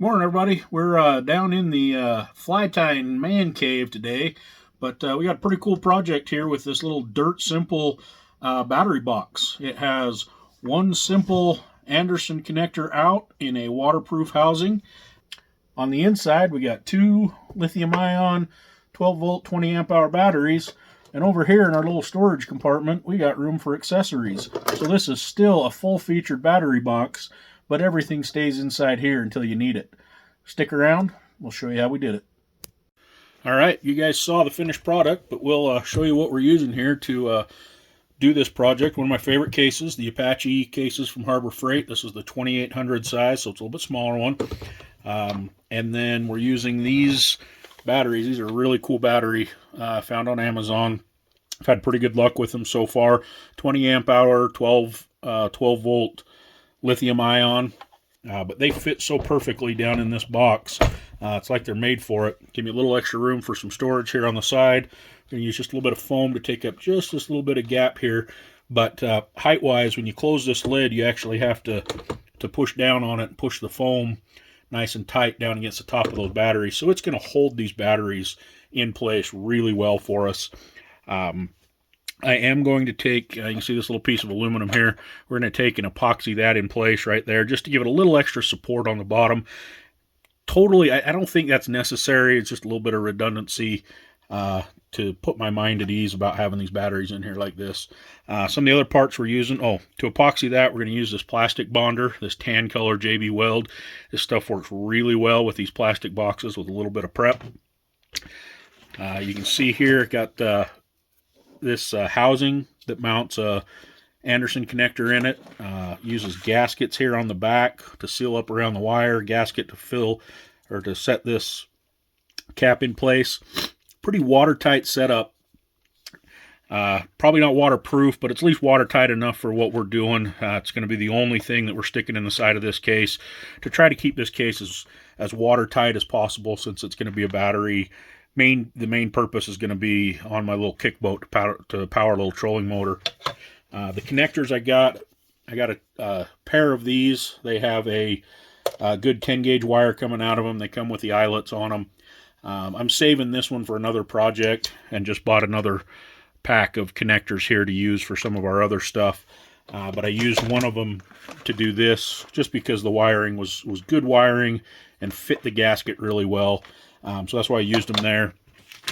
Morning, everybody. We're down in the Flytine man cave today, but we got a pretty cool project here with this little dirt simple battery box. It has one simple Anderson connector out in a waterproof housing. On the inside, we got two lithium-ion 12-volt 20-amp-hour batteries, and over here in our little storage compartment, we got room for accessories. So this is still a full-featured battery box, but everything stays inside here until you need it. Stick around, we'll show you how we did it. All right, you guys saw the finished product, but we'll show you what we're using here to do this project. One of my favorite cases, the Apache cases from Harbor Freight. This is the 2800 size, so it's a little bit smaller one. And then we're using these batteries. These are a really cool battery found on Amazon. I've had pretty good luck with them so far. 20 amp hour, 12 volt lithium ion, but they fit so perfectly down in this box. It's like they're made for it. Give me a little extra room for some storage here on the side. I'm going to use just a little bit of foam to take up just this little bit of gap here. But height-wise, when you close this lid, you actually have to push down on it and push the foam nice and tight down against the top of those batteries. So it's going to hold these batteries in place really well for us. I am going to take, you can see this little piece of aluminum here. We're going to take and epoxy that in place right there just to give it a little extra support on the bottom. Totally, I don't think that's necessary. It's just a little bit of redundancy to put my mind at ease about having these batteries in here like this. Some of the other parts we're using, to epoxy that, we're going to use this plastic bonder, this tan color JB Weld. This stuff works really well with these plastic boxes with a little bit of prep. You can see here, got this housing that mounts a Anderson connector in it. Uses gaskets here on the back to seal up around the wire, gasket to fill or to set this cap in place. Pretty watertight setup. Probably not waterproof, but it's at least watertight enough for what we're doing. It's going to be the only thing that we're sticking in the side of this case to try to keep this case as watertight as possible, since it's going to be a battery. The main purpose is going to be on my little kick boat to power a little trolling motor. The connectors I got a pair of these. They have a good 10 gauge wire coming out of them. They come with the eyelets on them. I'm saving this one for another project and just bought another pack of connectors here to use for some of our other stuff. But I used one of them to do this just because the wiring was good wiring and fit the gasket really well. So that's why I used them there.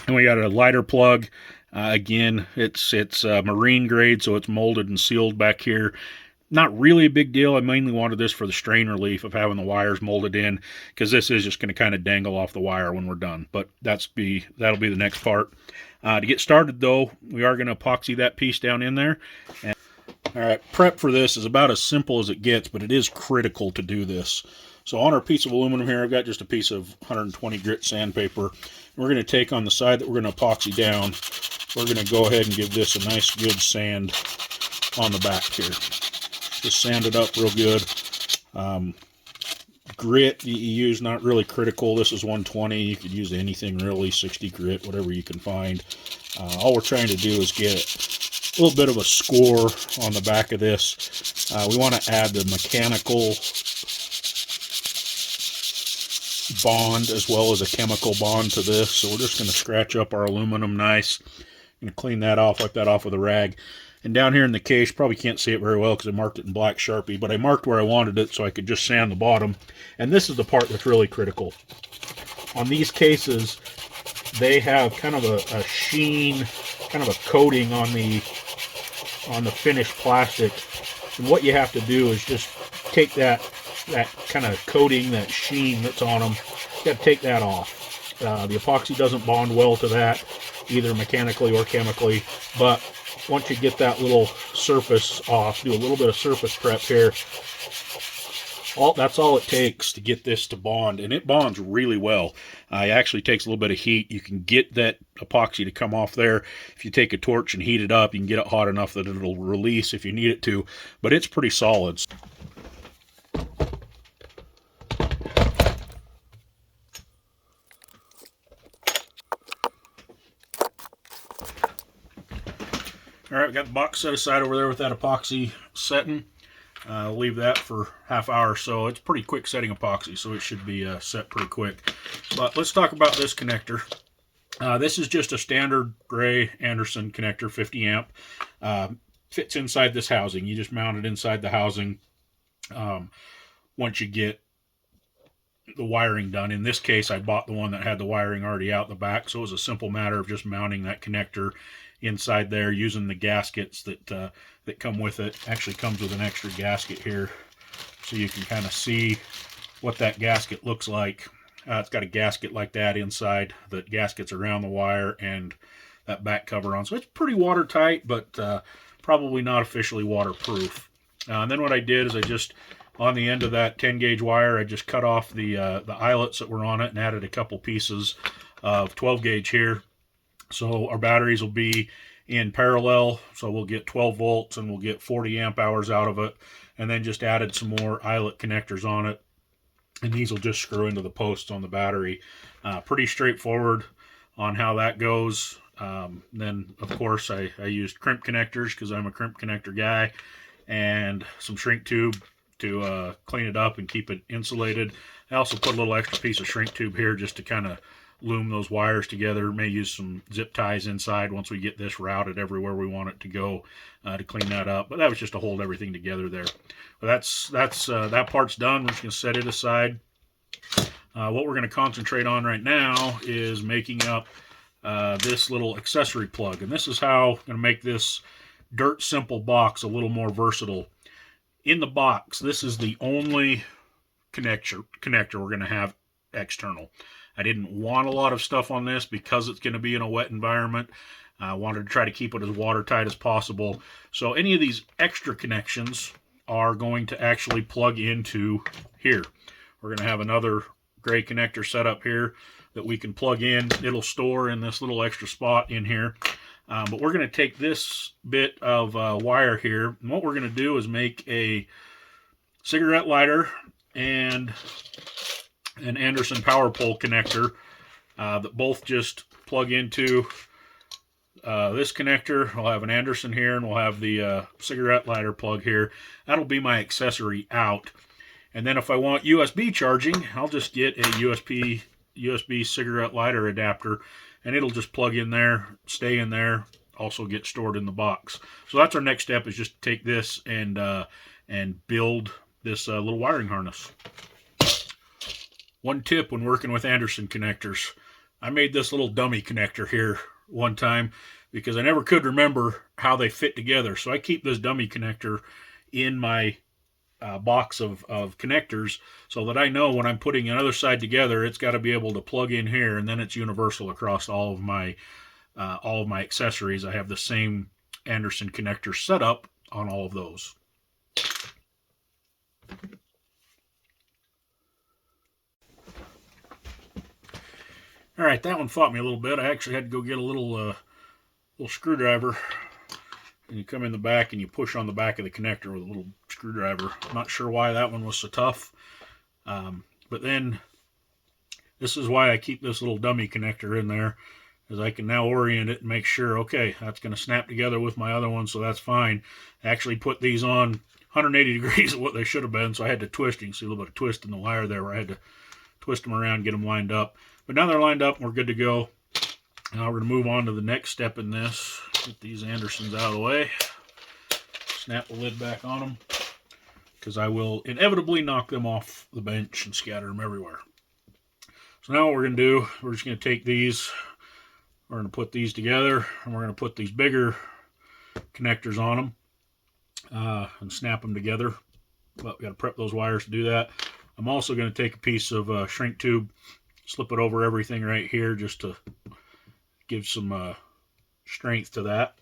And we got a lighter plug. Again, it's marine grade, so it's molded and sealed back here. Not really a big deal. I mainly wanted this for the strain relief of having the wires molded in, because this is just going to kind of dangle off the wire when we're done. But that'll be the next part. To get started, though, we are going to epoxy that piece down in there. All right, prep for this is about as simple as it gets, but it is critical to do this. So on our piece of aluminum here, I've got just a piece of 120 grit sandpaper. We're going to take on the side that we're going to epoxy down. We're going to go ahead and give this a nice good sand on the back here. Just sand it up real good. Grit that you use, not really critical. This is 120. You could use anything really, 60 grit, whatever you can find. All we're trying to do is get a little bit of a score on the back of this. We want to add the mechanical bond as well as a chemical bond to this. So we're just going to scratch up our aluminum nice. I'm going to clean that off, wipe that off with a rag. And down here in the case, probably can't see it very well because I marked it in black Sharpie, but I marked where I wanted it so I could just sand the bottom. And this is the part that's really critical. On these cases, they have kind of a sheen, kind of a coating on the finished plastic. And what you have to do is just take that kind of coating, that sheen that's on them, you got to take that off. The epoxy doesn't bond well to that, either mechanically or chemically, but once you get that little surface off, do a little bit of surface prep here. That's all it takes to get this to bond, and it bonds really well. It actually takes a little bit of heat. You can get that epoxy to come off there. If you take a torch and heat it up, you can get it hot enough that it'll release if you need it to, but it's pretty solid. All right, we got the box set aside over there with that epoxy setting. Leave that for half hour or so. It's pretty quick setting epoxy, so it should be set pretty quick. But let's talk about this connector. This is just a standard gray Anderson connector, 50 amp. Fits inside this housing. You just mount it inside the housing once you get the wiring done. In this case, I bought the one that had the wiring already out the back, so it was a simple matter of just mounting that connector inside there using the gaskets that come with it. Actually comes with an extra gasket here, so you can kind of see what that gasket looks like. It's got a gasket like that inside that gaskets around the wire and that back cover on, so it's pretty watertight, but probably not officially waterproof. And then what I did is I just, on the end of that 10 gauge wire, I just cut off the eyelets that were on it and added a couple pieces of 12 gauge here. So our batteries will be in parallel, so we'll get 12 volts and we'll get 40 amp hours out of it. And then just added some more eyelet connectors on it, and these will just screw into the posts on the battery. Pretty straightforward on how that goes. Then of course I used crimp connectors because I'm a crimp connector guy, and some shrink tube to clean it up and keep it insulated. I also put a little extra piece of shrink tube here just to kind of loom those wires together. May use some zip ties inside once we get this routed everywhere we want it to go to clean that up. But that was just to hold everything together there. But that part's done. We're just going to set it aside. What we're going to concentrate on right now is making up this little accessory plug. And this is how I'm going to make this dirt simple box a little more versatile. In the box, this is the only connector we're going to have external. I didn't want a lot of stuff on this because it's going to be in a wet environment. I wanted to try to keep it as watertight as possible. So any of these extra connections are going to actually plug into here. We're going to have another gray connector set up here that we can plug in. It'll store in this little extra spot in here. But we're going to take this bit of wire here, and what we're going to do is make a cigarette lighter and an Anderson power pole connector that both just plug into this connector. We'll have an Anderson here, and we'll have the cigarette lighter plug here. That'll be my accessory out. And then if I want USB charging, I'll just get a USB cigarette lighter adapter, and it'll just plug in there, stay in there, also get stored in the box. So that's our next step, is just take this and build this little wiring harness. One tip when working with Anderson connectors: I made this little dummy connector here one time because I never could remember how they fit together. So I keep this dummy connector in my box of connectors so that I know when I'm putting another side together, it's got to be able to plug in here, and then it's universal across all of my accessories. I have the same Anderson connector set up on all of those. All right, that one fought me a little bit. I actually had to go get a little screwdriver, and you come in the back and you push on the back of the connector with a little screwdriver. I'm not sure why that one was so tough, but then this is why I keep this little dummy connector in there, as I can now orient it and make sure, okay, that's going to snap together with my other one, so that's fine. I actually put these on 180 degrees of what they should have been, so I had to twist. You can see a little bit of twist in the wire there where I had to twist them around, get them lined up. But now they're lined up and we're good to go. Now we're going to move on to the next step in this. Get these Andersons out of the way. Snap the lid back on them, because I will inevitably knock them off the bench and scatter them everywhere. So now what we're going to do, we're just going to take these, we're going to put these together, and we're going to put these bigger connectors on them and snap them together. But we got to prep those wires to do that. I'm also going to take a piece of shrink tube, slip it over everything right here just to give some strength to that.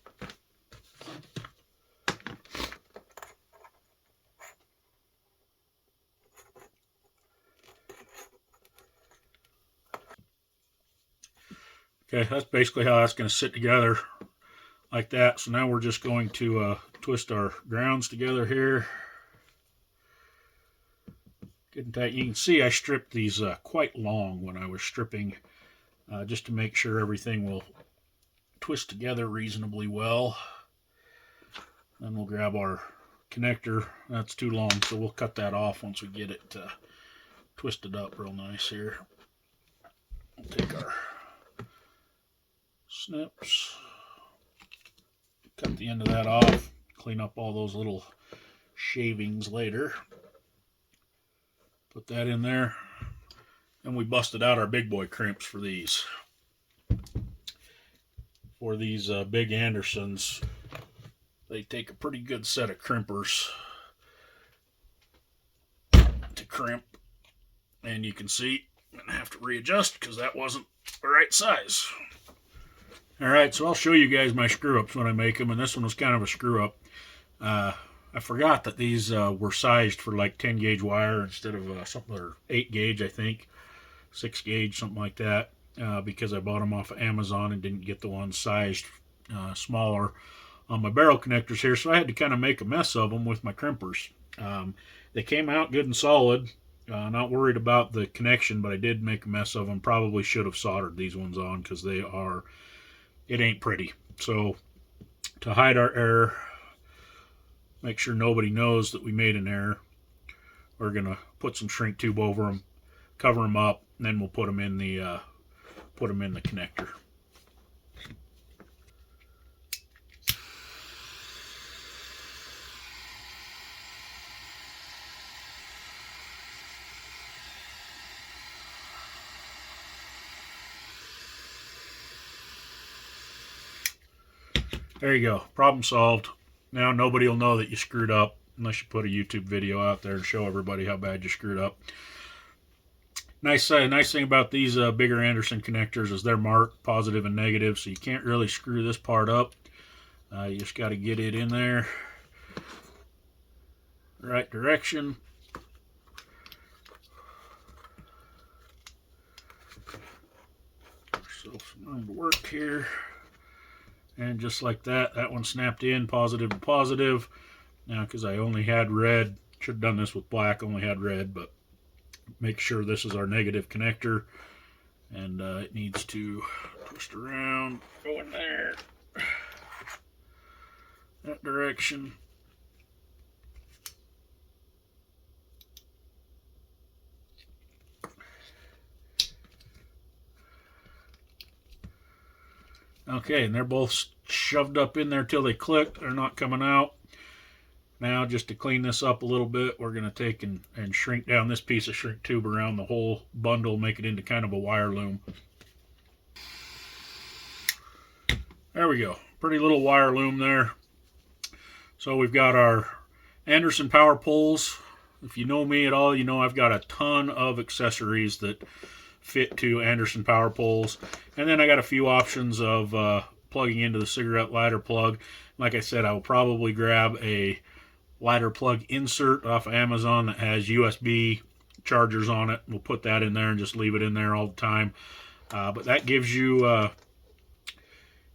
Okay, that's basically how that's going to sit together like that. So now we're just going to twist our grounds together here. Getting tight. You can see I stripped these quite long when I was stripping, just to make sure everything will twist together reasonably well. Then we'll grab our connector, that's too long, so we'll cut that off once we get it twisted up real nice here. We'll take our snips, cut the end of that off, clean up all those little shavings later. Put that in there, and we busted out our big boy crimps for these. For these big Andersons, they take a pretty good set of crimpers to crimp, and you can see I'm gonna have to readjust because that wasn't the right size. Alright, so I'll show you guys my screw-ups when I make them, and this one was kind of a screw-up. I forgot that these were sized for like 10 gauge wire instead of something, or 8 gauge I think, 6 gauge, something like that, because I bought them off of Amazon and didn't get the ones sized smaller on my barrel connectors here, so I had to kind of make a mess of them with my crimpers. They came out good and solid. Not worried about the connection, but I did make a mess of them. Probably should have soldered these ones on because it ain't pretty. So to hide our error, make sure nobody knows that we made an error, we're gonna put some shrink tube over them, cover them up, and then we'll put them in the connector. There you go. Problem solved. Now nobody will know that you screwed up unless you put a YouTube video out there and show everybody how bad you screwed up. Nice thing about these bigger Anderson connectors is they're marked positive and negative, so you can't really screw this part up. You just got to get it in there, right direction. So some room to work here. And just like that, that one snapped in, positive to positive. Now, because I only had red, should have done this with black, only had red, but make sure this is our negative connector. And it needs to twist around, go in there, that direction. Okay, and they're both shoved up in there till they click. They're not coming out. Now, just to clean this up a little bit, we're going to take and shrink down this piece of shrink tube around the whole bundle, make it into kind of a wire loom. There we go. Pretty little wire loom there. So we've got our Anderson power poles. If you know me at all, you know I've got a ton of accessories that fit to Anderson power poles, and then I got a few options of plugging into the cigarette lighter plug. Like I said, I will probably grab a lighter plug insert off of Amazon that has USB chargers on it. We'll put that in there and just leave it in there all the time. But that gives you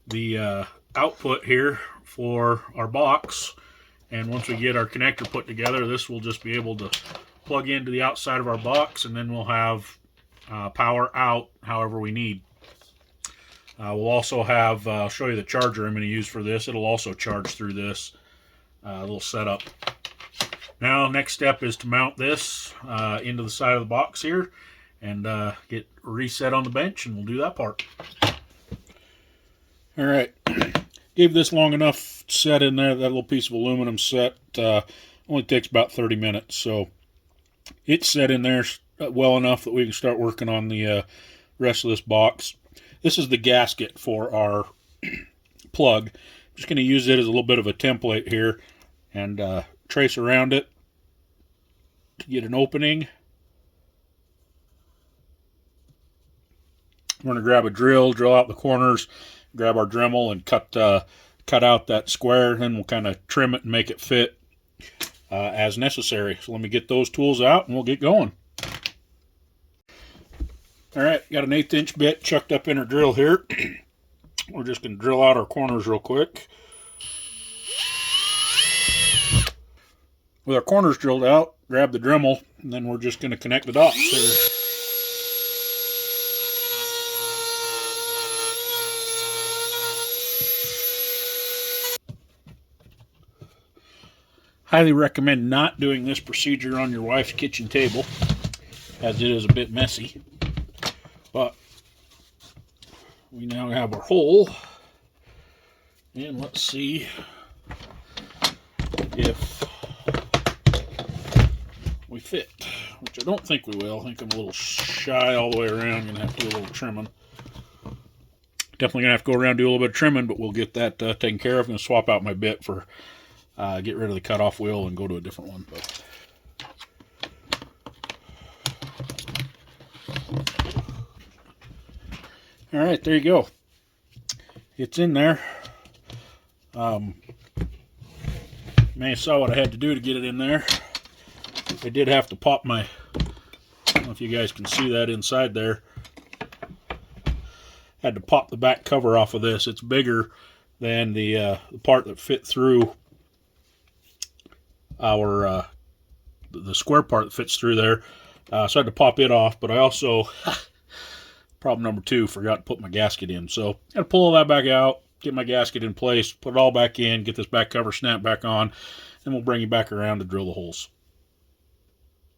the output here for our box, and once we get our connector put together, this will just be able to plug into the outside of our box, and then we'll have power out however we need. We'll also have, I'll show you the charger I'm going to use for this. It'll also charge through this little setup. Now, next step is to mount this into the side of the box here and get reset on the bench, and we'll do that part. All right, gave this long enough set in there. That little piece of aluminum set only takes about 30 minutes, so it's set in there well enough that we can start working on the rest of this box. This is the gasket for our plug. I'm just going to use it as a little bit of a template here and trace around it to get an opening. We're going to grab a drill out the corners, grab our Dremel, and cut out that square, and then we'll kind of trim it and make it fit as necessary. So let me get those tools out and we'll get going. All right, got an 1/8 inch bit chucked up in our drill here. We're just going to drill out our corners real quick. With our corners drilled out, grab the Dremel, and then we're just going to connect the dots here. Highly recommend not doing this procedure on your wife's kitchen table, as it is a bit messy. But we now have our hole, and let's see if we fit, which I don't think we will. I think I'm a little shy all the way around. Gonna have to do a little trimming. Definitely gonna have to go around and do a little bit of trimming, but we'll get that taken care of. I'm gonna swap out my bit for get rid of the cutoff wheel and go to a different one. But all right, there you go. It's in there. May have saw what I had to do to get it in there. I did have to pop my, I don't know if you guys can see that inside there. Had to pop the back cover off of this. It's bigger than the part that fit through our, the square part that fits through there. So I had to pop it off, but I also, problem number 2, forgot to put my gasket in. So I had to pull all that back out, get my gasket in place, put it all back in, get this back cover snapped back on, and we'll bring you back around to drill the holes.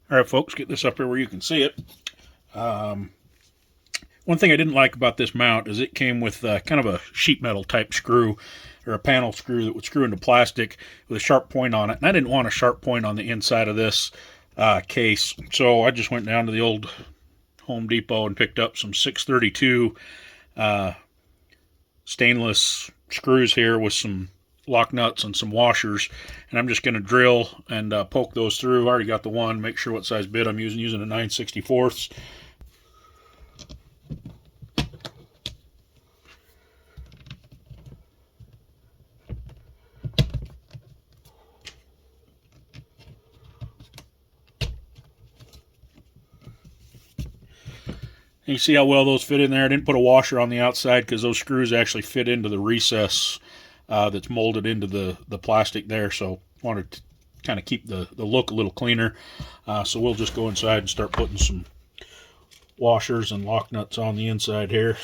All right, folks, get this up here where you can see it. One thing I didn't like about this mount is it came with kind of a sheet metal type screw, or a panel screw that would screw into plastic with a sharp point on it. And I didn't want a sharp point on the inside of this case, so I just went down to the old Home Depot and picked up some 632 stainless screws here with some lock nuts and some washers, and I'm just going to drill and poke those through. I already got the one. Make sure what size bit I'm using a 9/64. You see how well those fit in there. I didn't put a washer on the outside because those screws actually fit into the recess that's molded into the plastic there, so wanted to kind of keep the look a little cleaner. So we'll just go inside and start putting some washers and lock nuts on the inside here.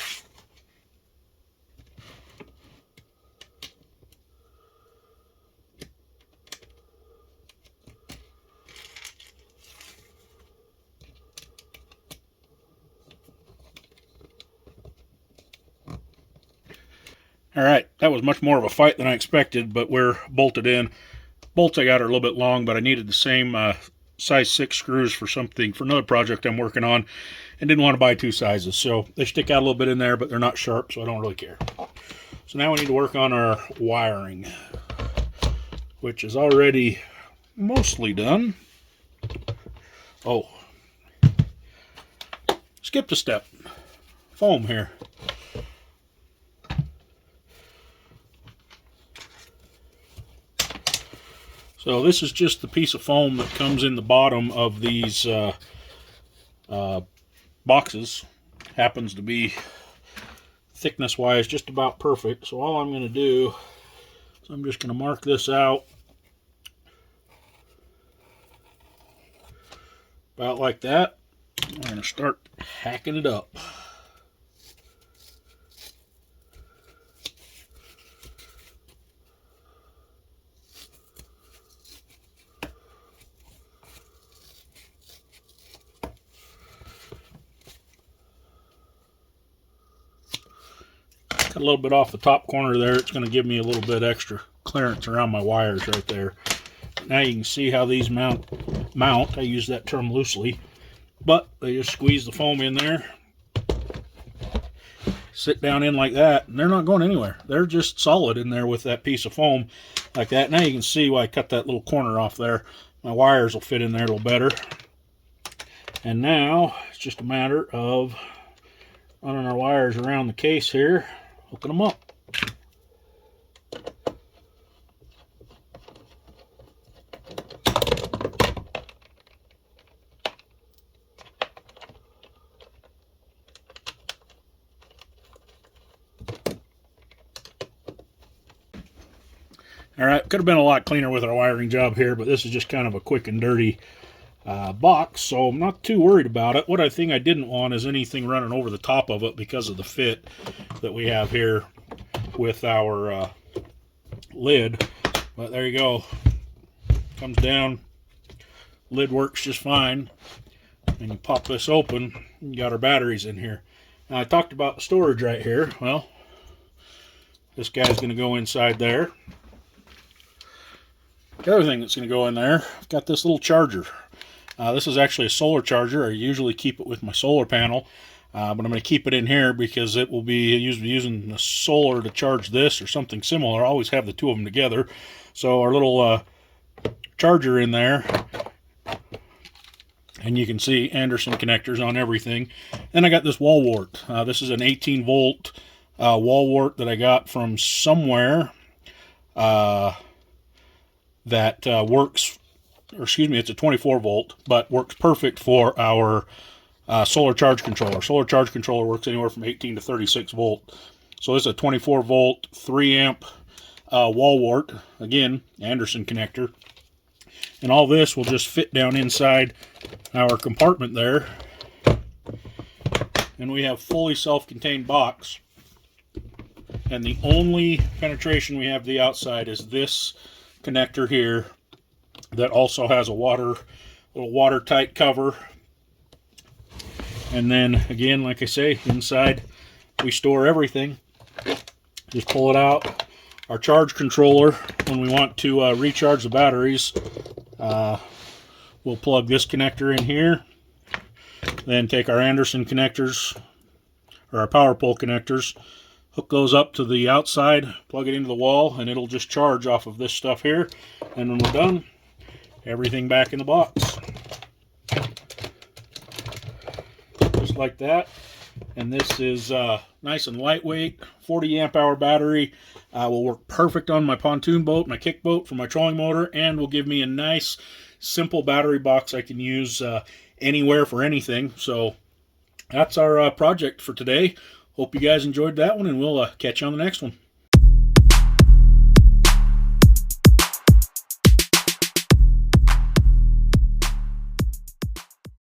All right, that was much more of a fight than I expected, but we're bolted in. Bolts I got are a little bit long, but I needed the same size 6 screws for another project I'm working on, and didn't want to buy 2 sizes. So they stick out a little bit in there, but they're not sharp, so I don't really care. So now we need to work on our wiring, which is already mostly done. Oh, skipped a step. Foam here. So this is just the piece of foam that comes in the bottom of these boxes. Happens to be thickness-wise just about perfect. So all I'm going to do is I'm just going to mark this out about like that. I'm going to start hacking it up. Cut a little bit off the top corner there. It's going to give me a little bit extra clearance around my wires right there. Now you can see how these mount. I use that term loosely, but they just squeeze the foam in there, sit down in like that, and they're not going anywhere. They're just solid in there with that piece of foam like that. Now you can see why I cut that little corner off there. My wires will fit in there a little better. And now it's just a matter of running our wires around the case here, hooking them up. All right, could have been a lot cleaner with our wiring job here, but this is just kind of a quick and dirty box, so I'm not too worried about it. What I think I didn't want is anything running over the top of it because of the fit that we have here with our lid. But there you go. Comes down, lid works just fine, and you pop this open, you got our batteries in here. Now, I talked about the storage right here. Well, this guy's going to go inside there. The other thing that's going to go in there, I've got this little charger. This is actually a solar charger. I usually keep it with my solar panel, but I'm going to keep it in here because it will be using the solar to charge this or something similar. I always have the two of them together. So our little charger in there, and you can see Anderson connectors on everything. Then I got this wall wart. This is an 18 volt wall wart that I got from somewhere that works, or excuse me, it's a 24 volt, but works perfect for our solar charge controller. Solar charge controller works anywhere from 18 to 36 volt. So this is a 24 volt, 3 amp wall wart. Again, Anderson connector. And all this will just fit down inside our compartment there. And we have fully self-contained box. And the only penetration we have to the outside is this connector here that also has a little watertight cover. And then again, like I say, inside we store everything. Just pull it out. Our charge controller, when we want to recharge the batteries, we'll plug this connector in here, then take our Anderson connectors, or our power pole connectors, hook those up to the outside, plug it into the wall, and it'll just charge off of this stuff here. And when we're done, everything back in the box. Just like that. And this is nice and lightweight, 40 amp hour battery. Will work perfect on my pontoon boat, my kick boat for my trolling motor, and will give me a nice, simple battery box I can use anywhere for anything. So that's our project for today. Hope you guys enjoyed that one, and we'll catch you on the next one.